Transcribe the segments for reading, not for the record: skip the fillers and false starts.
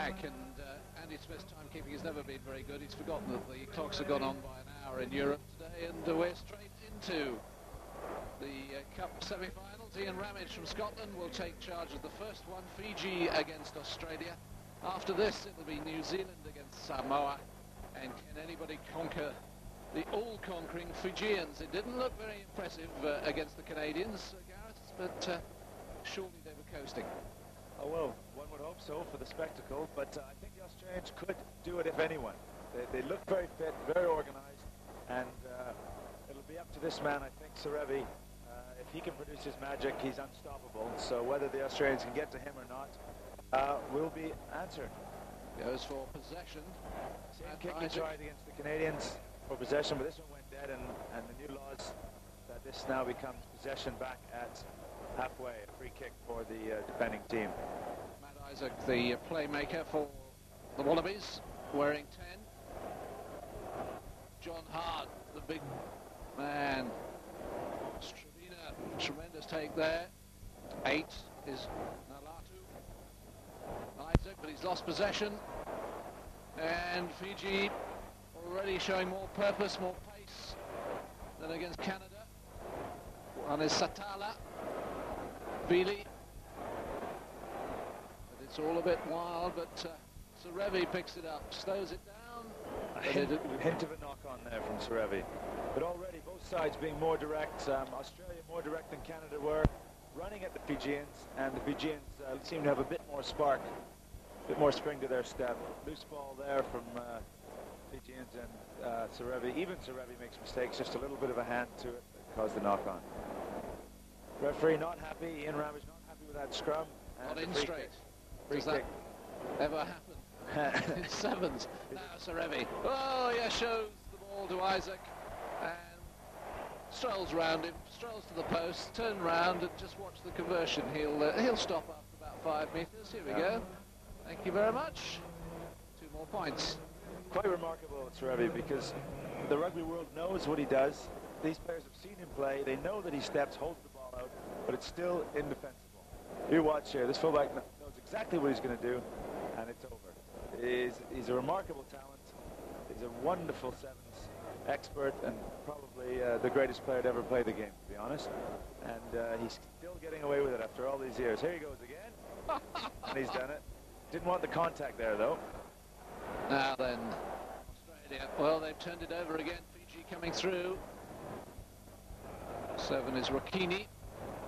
back, and Andy Smith's timekeeping has never been very good. He's forgotten that the clocks have gone on by an hour in Europe today, and we're straight into the Cup semi-finals. Ian Ramage from Scotland will take charge of the first one, Fiji against Australia. After this, it'll be New Zealand against Samoa, and can anybody conquer the all-conquering Fijians? It didn't look very impressive against the Canadians, Gareth, but surely they were coasting. Oh, well, one would hope so for the spectacle, but I think the Australians could do it if anyone. They look very fit, very organised, and it'll be up to this man, I think, Serevi. If he can produce his magic, he's unstoppable. So whether the Australians can get to him or not will be answered. Goes for possession. Same kick he tried against the Canadians for possession, but this one went dead, and the new laws that this now becomes possession back at halfway, a free kick for the defending team. Matt Isaac, the playmaker for the Wallabies, wearing 10. John Hart, the big man. Stravina, tremendous take there. 8 is Nalatu. Isaac, but he's lost possession. And Fiji already showing more purpose, more pace than against Canada. One is Satala. Vili. But it's all a bit wild, but Serevi picks it up, slows it down. A hint of a knock-on there from Serevi. But already both sides being more direct. Australia more direct than Canada were, running at the Fijians, and the Fijians seem to have a bit more spark, a bit more spring to their step. Loose ball there from Fijians, and Serevi. Even Serevi makes mistakes, just a little bit of a hand to it that caused the knock-on. Referee not happy, Ian Ramage not happy with that scrum. Not in straight. Free kick. Ever happen? In sevens. Now Serevi. Oh, yeah, shows the ball to Isaac and strolls round him, strolls to the post, turn round and just watch the conversion. He'll stop after about 5 metres. Here we go. Thank you very much. 2 more points. Quite remarkable, Serevi, because the rugby world knows what he does. These players have seen him play. They know that he steps, holds the ball out, but it's still indefensible. You watch here. This fullback knows exactly what he's going to do, and it's over. He's a remarkable talent. He's a wonderful sevens expert, and probably the greatest player to ever play the game, to be honest. And he's still getting away with it after all these years. Here he goes again, and he's done it. Didn't want the contact there, though. Now then, Australia. Well, they've turned it over again. Fiji coming through. 7 is Rokini,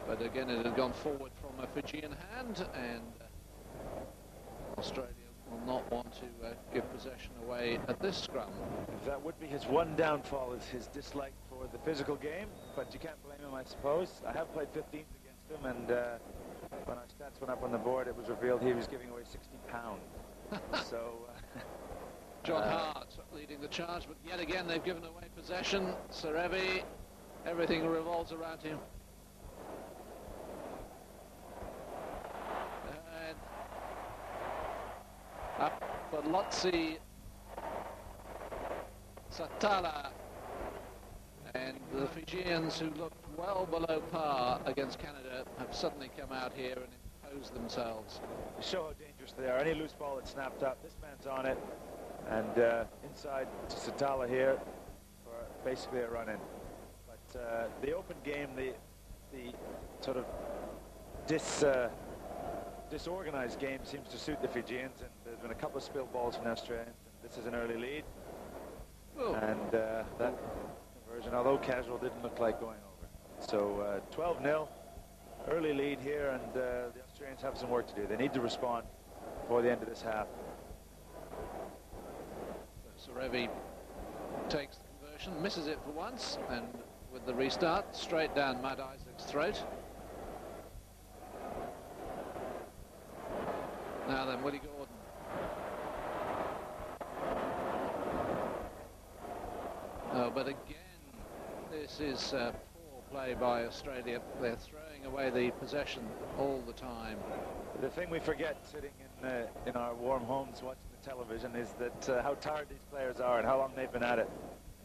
but again it had gone forward from a Fijian hand, and Australia will not want to give possession away at this scrum. That would be his one downfall, is his dislike for the physical game, but you can't blame him, I suppose. I have played 15s against him, and when our stats went up on the board, it was revealed he was giving away 60 pounds. So John Hart leading the charge, but yet again they've given away possession. Serevi, everything revolves around him. And up Apolosi Satala, and the Fijians, who looked well below par against Canada, have suddenly come out here and imposed themselves. To show how dangerous they are. Any loose ball that's snapped up, this man's on it, and inside to Satala here for basically a run-in. But the open game, the sort of disorganized game seems to suit the Fijians, and there's been a couple of spilled balls from the Australians. This is an early lead. Ooh. And that conversion, although casual, didn't look like going over. So 12-0, early lead here, and the Australians have some work to do. They need to respond before the end of this half. Serevi takes the conversion, misses it for once, and with the restart, straight down Matt Isaac's throat. Now then, Willie Gordon. Oh, but again, this is poor play by Australia. They're throwing away the possession all the time. The thing we forget sitting in our warm homes watching the television is that how tired these players are and how long they've been at it.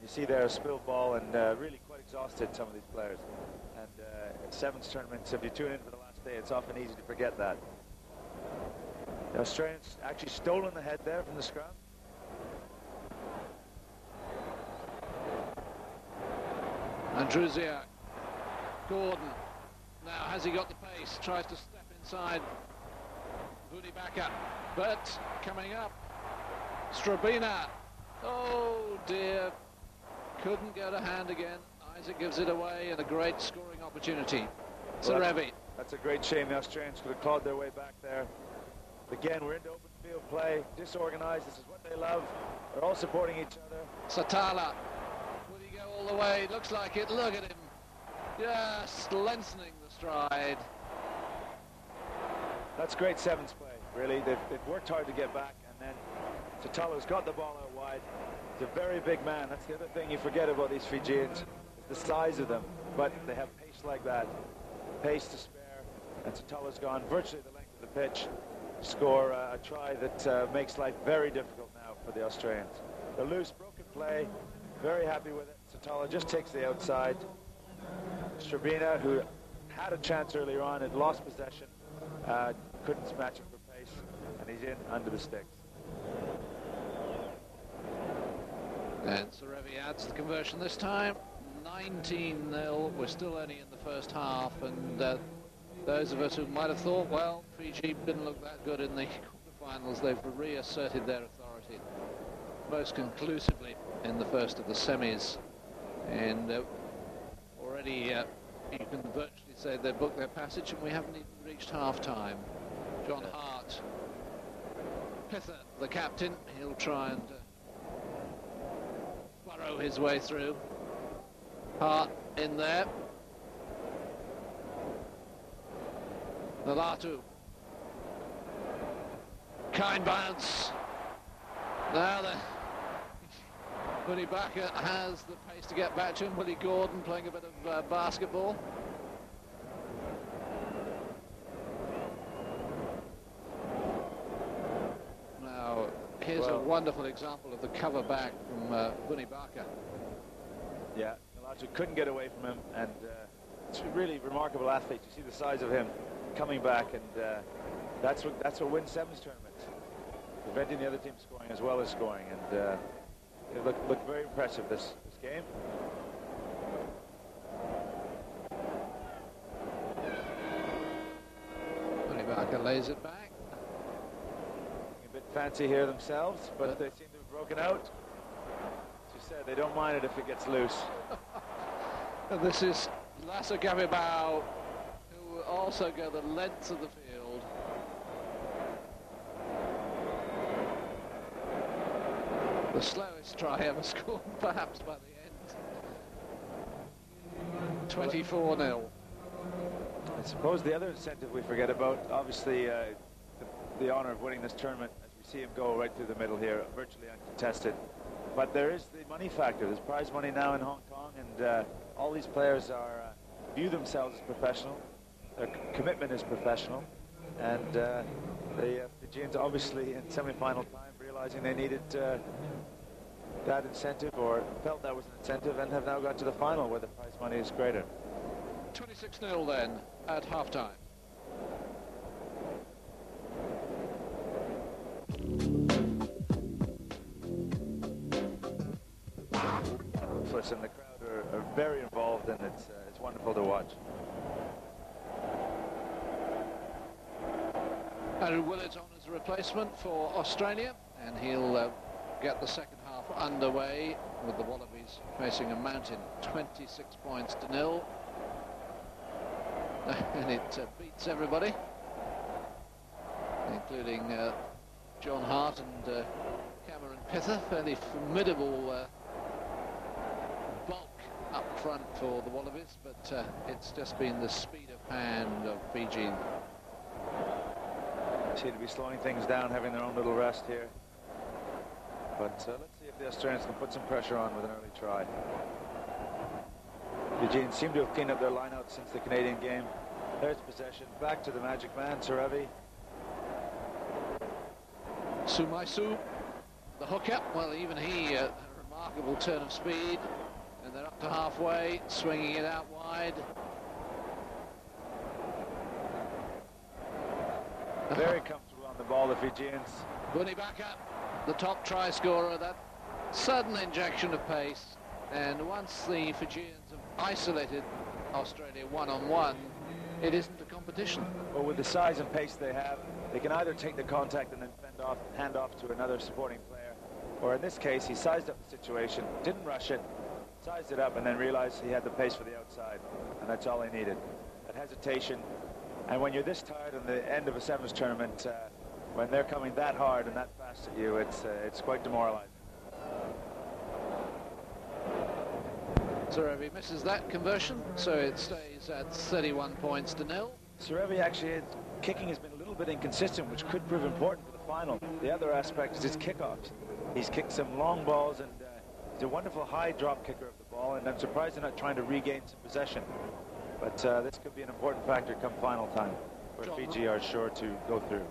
You see there a spilled ball, and really quite exhausted, some of these players. And sevens tournaments, if you tune in for the last day, it's often easy to forget that. The Australians actually stolen the head there from the scrum. Andrusiak. Gordon. Now has he got the pace? Tries to step inside. Vunibaka. But coming up. Strabina. Oh dear. Couldn't go to hand again. Isaac gives it away, and a great scoring opportunity. Well, Serevi. That's a great shame. The Australians could have clawed their way back there. Again, we're into open field play, disorganized. This is what they love. They're all supporting each other. Satala. Will he go all the way? Looks like it. Look at him. Just lengthening the stride. That's great sevens play, really. They've worked hard to get back, and then Satala's got the ball out wide. He's a very big man. That's the other thing you forget about these Fijians, is the size of them. But they have pace like that. Pace to spare, and Satala's gone virtually the length of the pitch to score a try that makes life very difficult now for the Australians. The loose, broken play, very happy with it. Satala just takes the outside. Strabina, who had a chance earlier on, had lost possession, couldn't match him for pace, and he's in under the sticks. And Serevi adds the conversion this time. 19-0. We're still only in the first half, and those of us who might have thought, well, Fiji didn't look that good in the quarterfinals, they've reasserted their authority most conclusively in the first of the semis, and already you can virtually say they've booked their passage, and we haven't even reached half-time. John Hart, Pither, the captain, he'll try and burrow his way through. Hart in there. Nalatu. Kind bounce. Now the Vunibaka has the pace to get back to him. Willie Gordon playing a bit of basketball. Now here's a wonderful example of the cover back from Vunibaka. Yeah, Nalatu couldn't get away from him, and it's a really remarkable athlete. You see the size of him coming back, and that's what wins sevens tournaments, preventing the other team scoring as well as scoring, and it looked very impressive this game. Vunibaka lays it back. A bit fancy here themselves, but they seem to have broken out. As you said, they don't mind it if it gets loose. And this is Lassa Gabibao, who will also go the length of the field. The slowest try ever scored, perhaps, by the end. 24-0. I suppose the other incentive we forget about, obviously, the honor of winning this tournament, as we see him go right through the middle here, virtually uncontested. But there is the money factor. There's prize money now in Hong Kong, and all these players view themselves as professional. Their commitment is professional, and the Fijians obviously in semi-final time realizing they needed that incentive, or felt that was an incentive, and have now got to the final where the prize money is greater. 26-0 then at half-time. And the crowd are very involved, and it's wonderful to watch. Andrew Willard's on as a replacement for Australia, and he'll get the second half underway with the Wallabies facing a mountain, 26 points to 0. And it beats everybody, including John Hart and Cameron Pither. Fairly formidable bulk up front for the Wallabies, but it's just been the speed of hand of Fiji. Seem to be slowing things down, having their own little rest here. But let's see if the Australians can put some pressure on with an early try. Eugene seem to have cleaned up their line-out since the Canadian game. There's possession, back to the magic man, Serevi. Sumaisu, the hooker, well, even he, a remarkable turn of speed, and they're up to halfway, swinging it out wide. Very comfortable on the ball, the Fijians. Bunny back up, the top try scorer, that sudden injection of pace. And once the Fijians have isolated Australia one-on-one, it isn't a competition. Well, with the size and pace they have, they can either take the contact and then hand off to another supporting player, or in this case, he sized up the situation, didn't rush it, sized it up, and then realized he had the pace for the outside, and that's all he needed. That hesitation, and when you're this tired on the end of a sevens tournament, when they're coming that hard and that fast at you, it's quite demoralizing. Serevi misses that conversion, so it stays at 31 points to 0. Serevi actually, kicking has been a little bit inconsistent, which could prove important for the final. The other aspect is his kickoffs. He's kicked some long balls, and he's a wonderful high drop kicker of the ball, and I'm surprised they're not trying to regain some possession. But this could be an important factor come final time, where Fiji are sure to go through.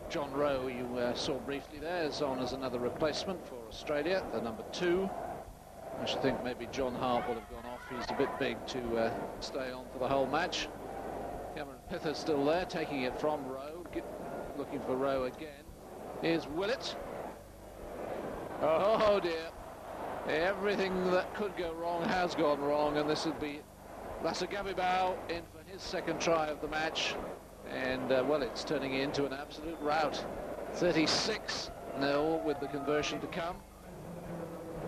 John Rowe, you saw briefly there, is on as another replacement for Australia, the number 2. I should think maybe John Hart would have gone off. He's a bit big to stay on for the whole match. Cameron Pither's still there, taking it from Rowe, looking for Rowe again. Here's Willett. Oh dear. Everything that could go wrong has gone wrong, and this would be Lasagabibao in for his second try of the match. And, well, it's turning into an absolute rout. 36-0 with the conversion to come.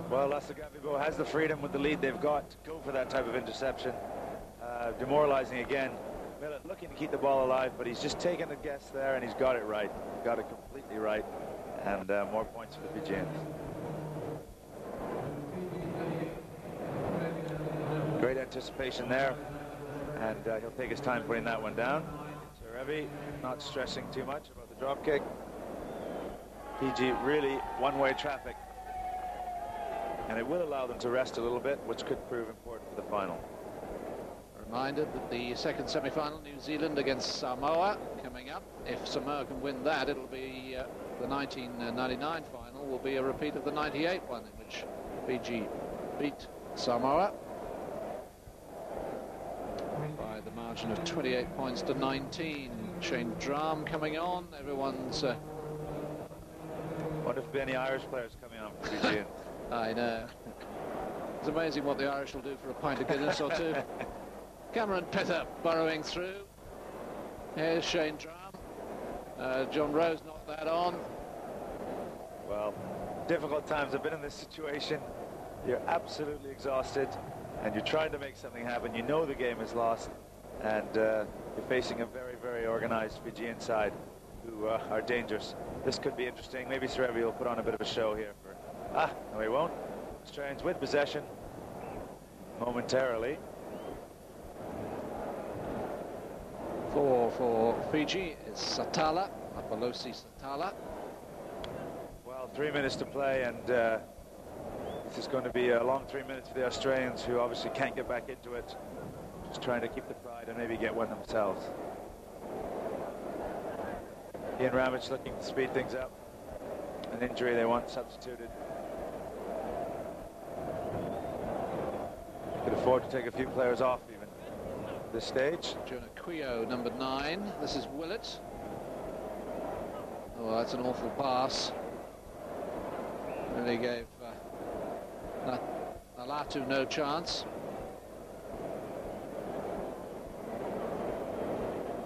Well, Lasagabibao has the freedom with the lead they've got to go for that type of interception. Demoralizing again. Millett looking to keep the ball alive, but he's just taken a guess there, and he's got it right. Got it completely right, and more points for the Fijians. Great anticipation there, and he'll take his time putting that one down. Serevi not stressing too much about the drop kick. Fiji really one-way traffic, and it will allow them to rest a little bit, which could prove important for the final. Reminded that the second semi-final, New Zealand against Samoa, coming up. If Samoa can win that, it'll be the 1999 final will be a repeat of the 98 one, in which Fiji beat Samoa by the margin of 28 points to 19. Shane Drum coming on. Everyone's... What if any Irish players coming on for Fiji? I know. It's amazing what the Irish will do for a pint of Guinness or two. Cameron Pither burrowing through. Here's Shane Drum. John Rowe's knocked that on. Well, difficult times. I've been in this situation. You're absolutely exhausted, and you're trying to make something happen. You know the game is lost, and you're facing a very, very organized Fijian side who are dangerous. This could be interesting. Maybe Serevi will put on a bit of a show here. No, he won't. Australians with possession momentarily. For Fiji is Satala, Apolosi Satala. Well, 3 minutes to play, and this is going to be a long 3 minutes for the Australians, who obviously can't get back into it. Just trying to keep the pride and maybe get one themselves. Ian Ramage looking to speed things up. An injury they want substituted. Could afford to take a few players off even at this stage. Jonah Quio, number 9. This is Willett. Oh, that's an awful pass. Really gave Nalatu no chance.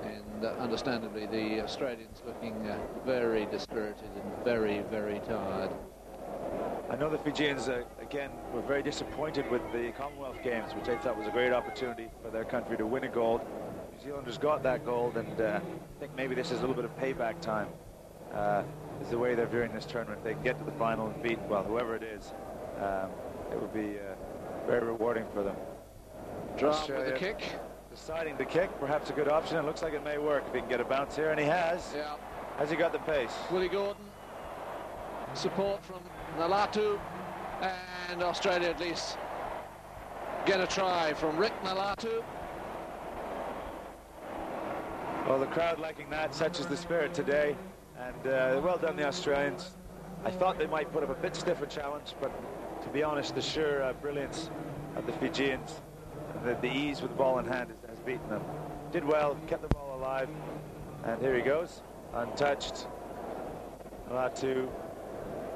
And understandably, the Australians looking very dispirited and very, very tired. I know the Fijians, again, were very disappointed with the Commonwealth Games, which they thought was a great opportunity for their country to win a gold. New Zealanders got that gold, and I think maybe this is a little bit of payback time. Is the way they're viewing this tournament. If they can get to the final and beat, well, whoever it is, it would be very rewarding for them. Drop with the kick. Deciding to kick, perhaps a good option. It looks like it may work if he can get a bounce here, and he has. Yeah. Has he got the pace? Willie Gordon, support from Nalatu, and Australia at least get a try from Rick Nalatu. Well, the crowd liking that, such is the spirit today, and well done the Australians. I thought they might put up a bit stiffer challenge, but to be honest, the sheer brilliance of the Fijians, the ease with the ball in hand has beaten them. Did well, kept the ball alive, and here he goes, untouched. Not too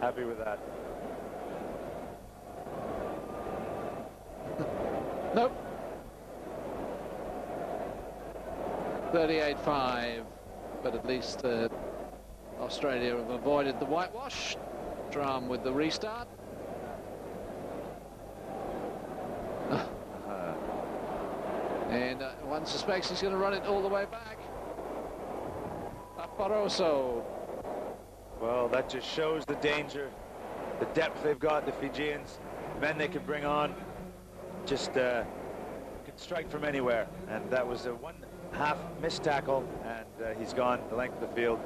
happy with that. Nope. 38.5, but at least Australia have avoided the whitewash. Drum with the restart. And one suspects he's going to run it all the way back. Apolosi. Well, that just shows the danger, the depth they've got, the Fijians, men they can bring on, just can strike from anywhere. And that was a one-half missed tackle, and he's gone the length of the field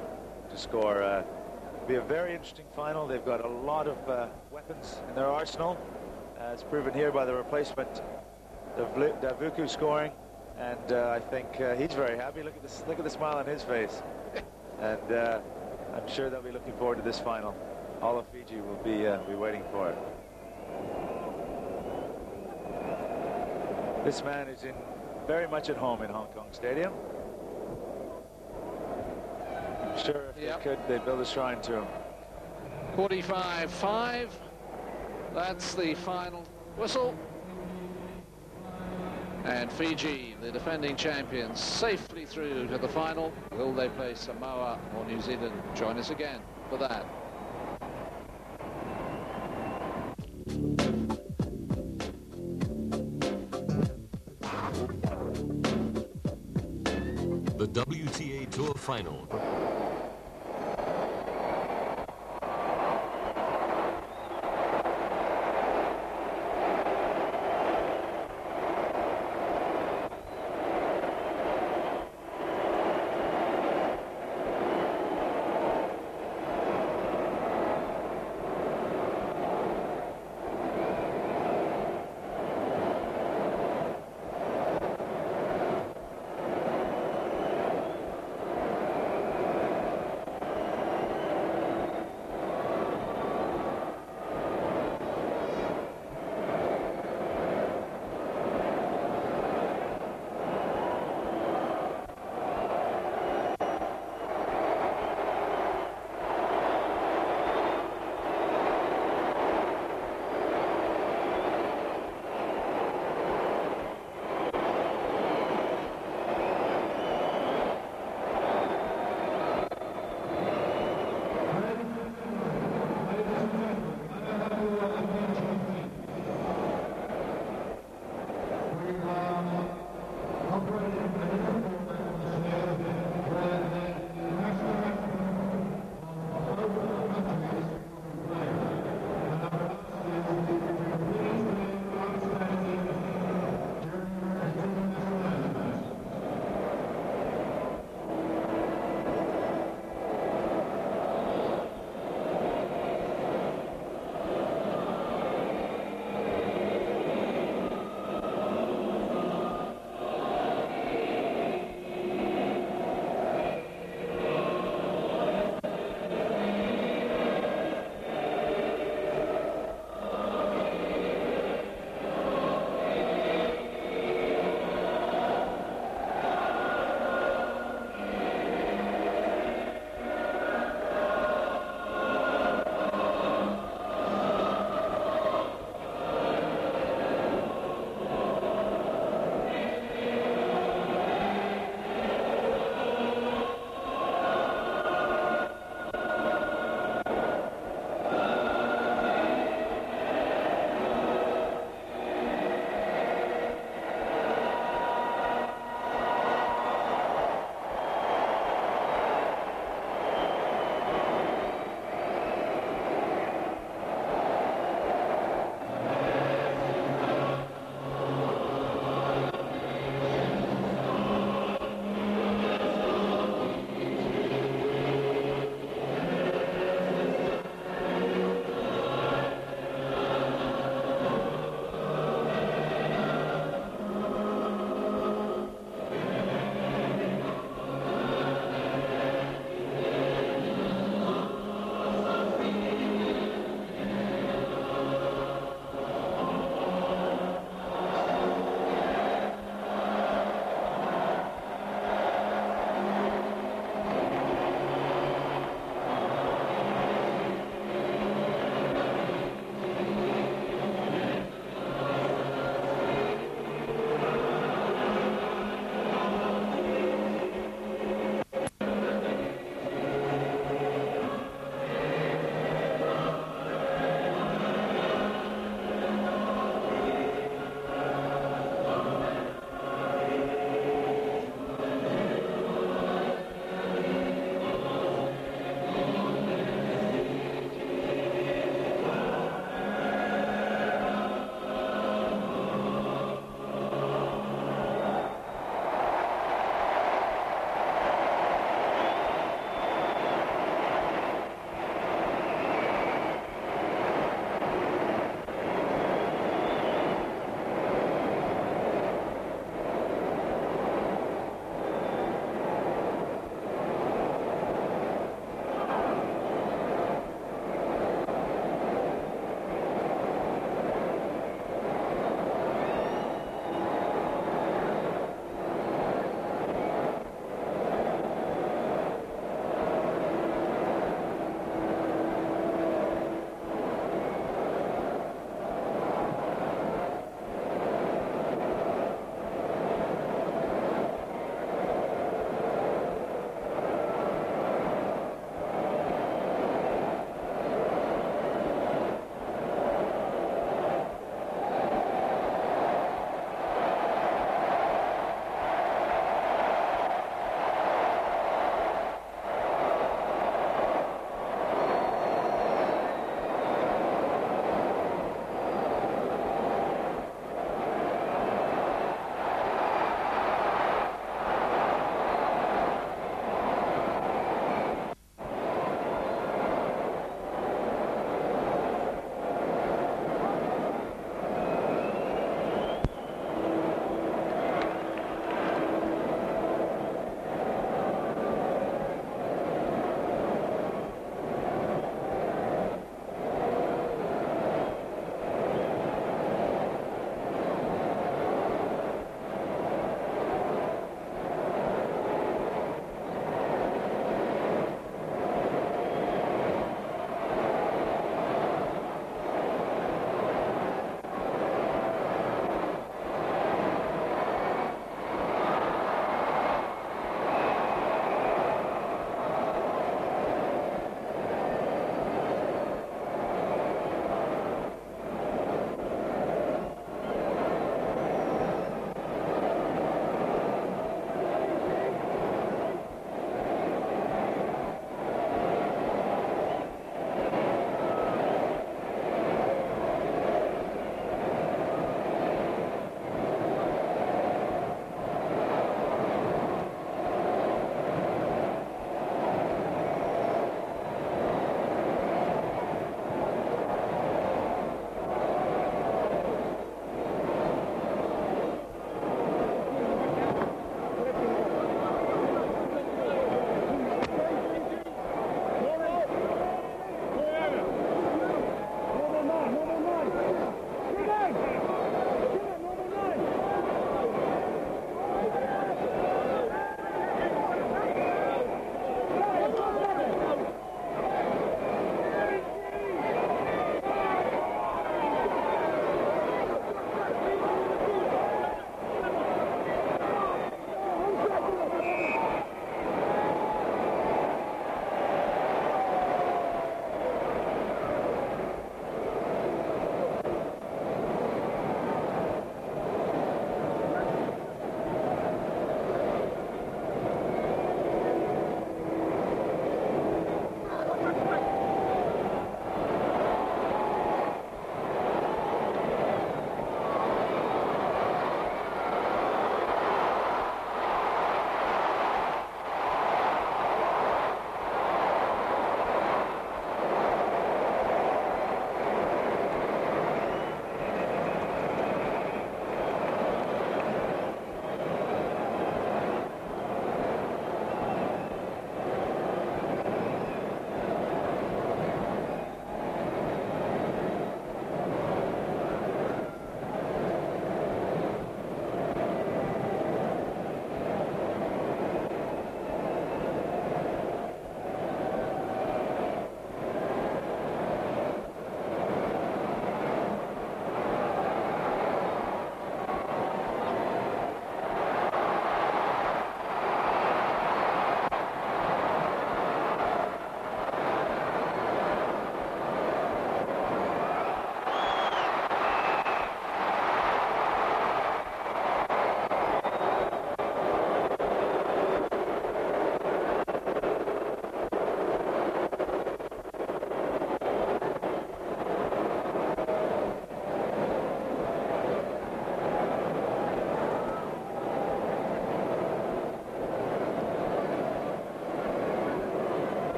to score. It'll be a very interesting final. They've got a lot of weapons in their arsenal, as proven here by the replacement, Davuku scoring, and I think he's very happy. Look at this! Look at the smile on his face, and I'm sure they'll be looking forward to this final. All of Fiji will be waiting for it. This man is very much at home in Hong Kong Stadium. I'm sure if they could, they'd build a shrine to him. 45.5. That's the final whistle. And Fiji, the defending champions, safely through to the final. Will they play Samoa or New Zealand? Join us again for that. The WTA Tour Final.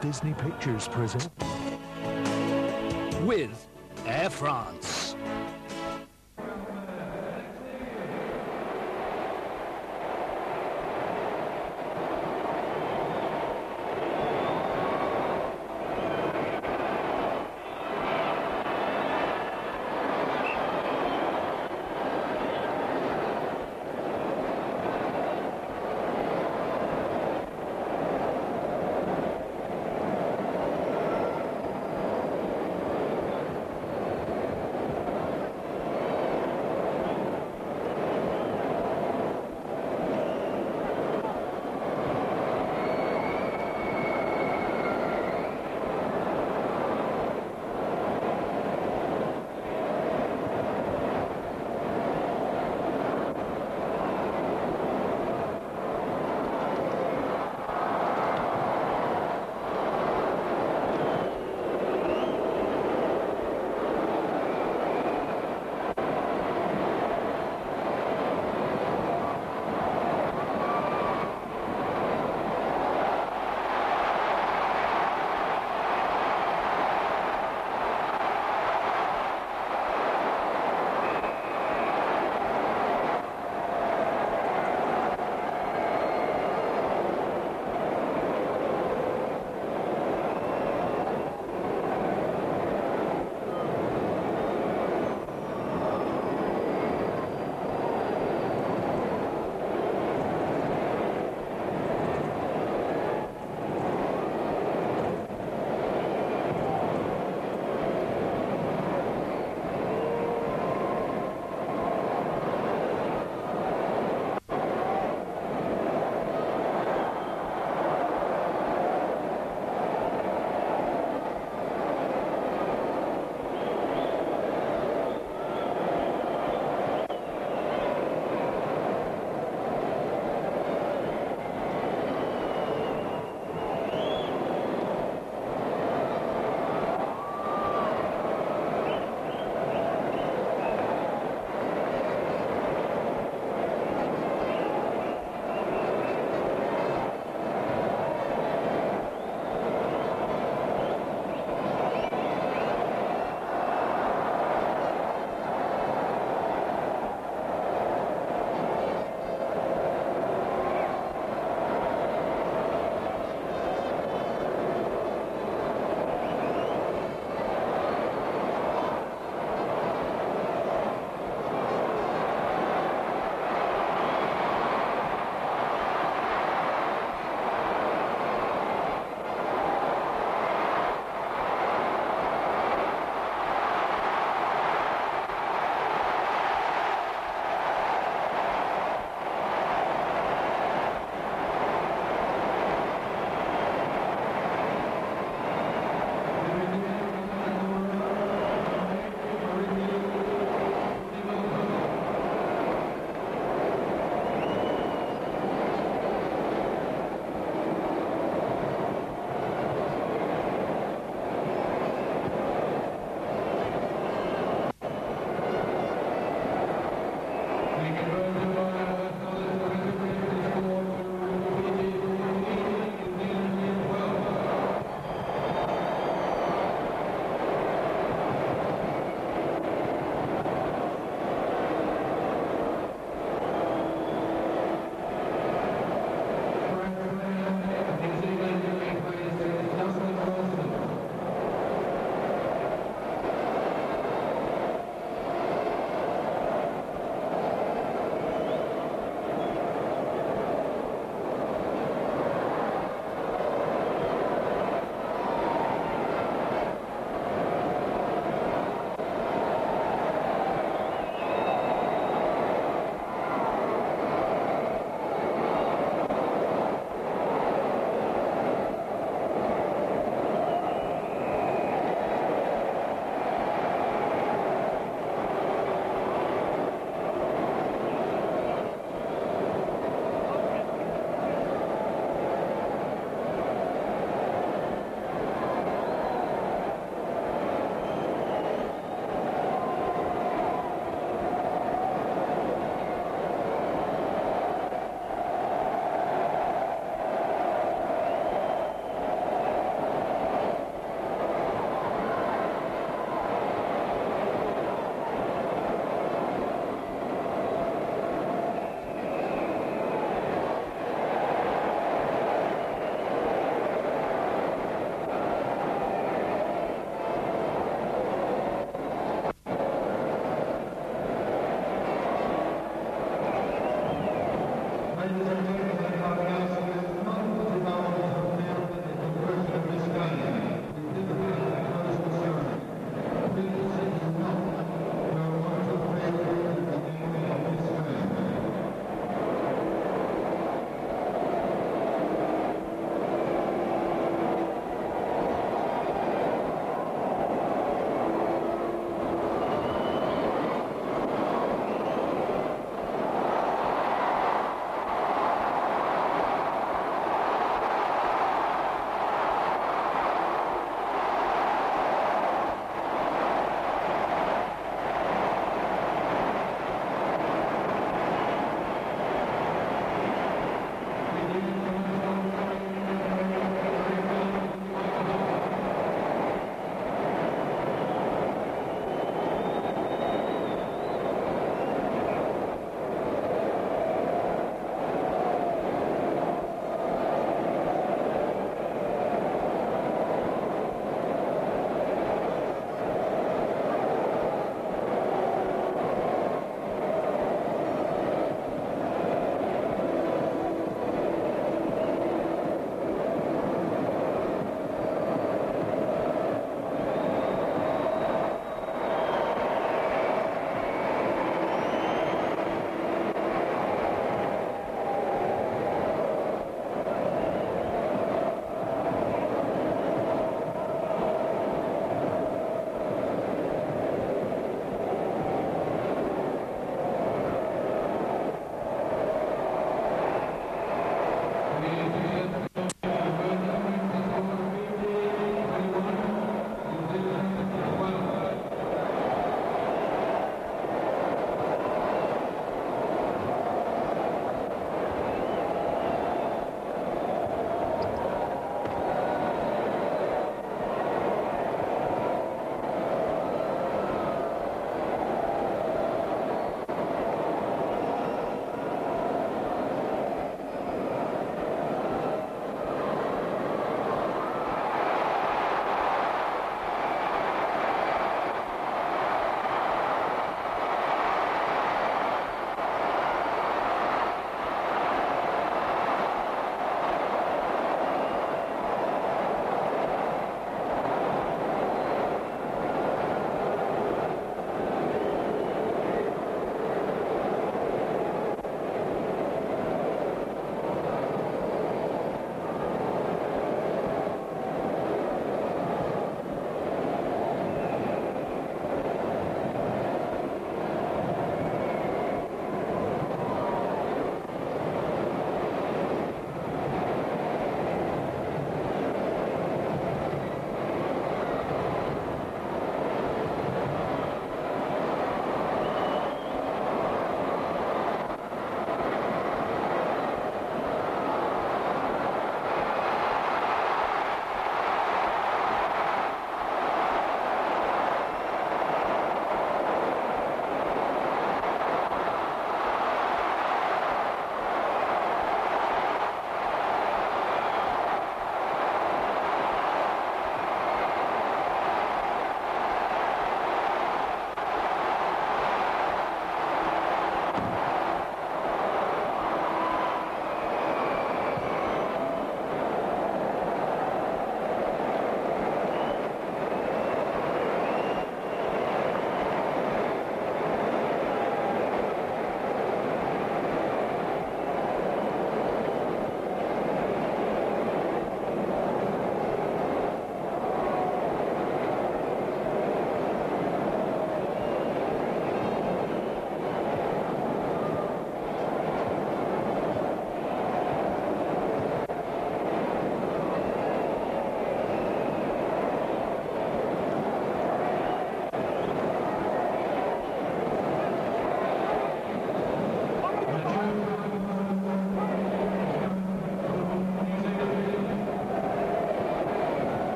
Disney Pictures present with Air France.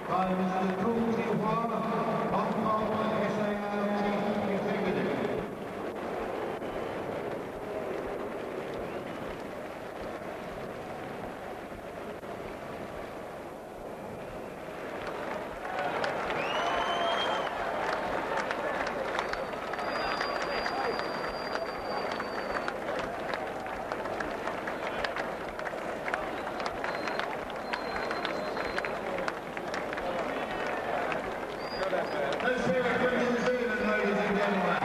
by Mr. Hong Kong SAR Chief Executive. Let's hear it from New Zealand, ladies and gentlemen.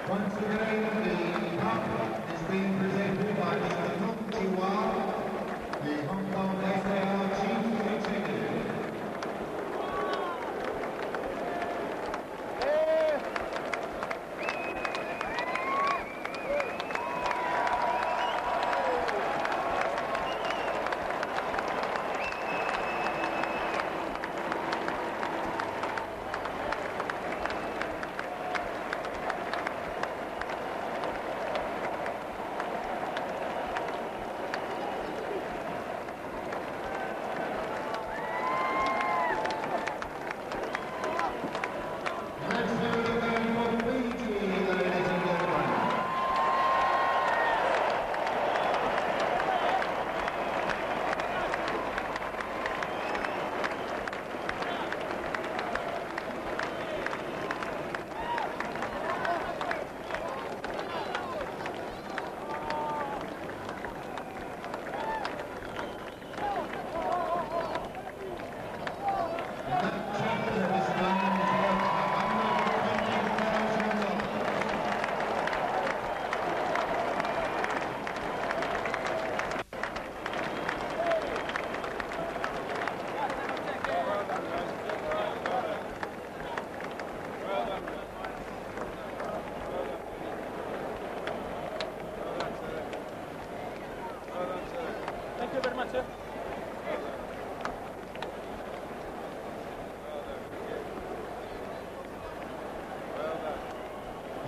Once again, the cup is being presented by Mr. the Hong Kong SAR Chief Executive. Thank you very much, sir.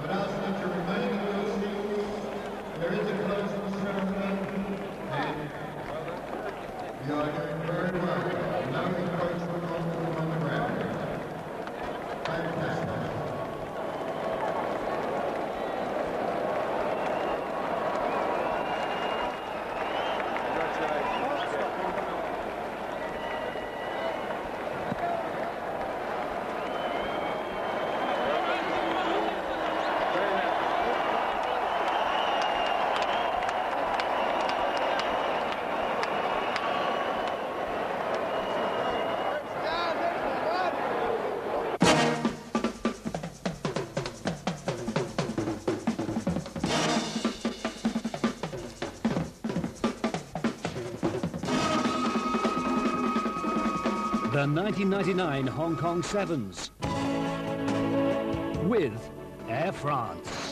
I'd ask you to remain in your seats. There is a closing ceremony, and you are doing very well. No encroachment on the ground. Fantastic. The 1999 Hong Kong Sevens with Air France.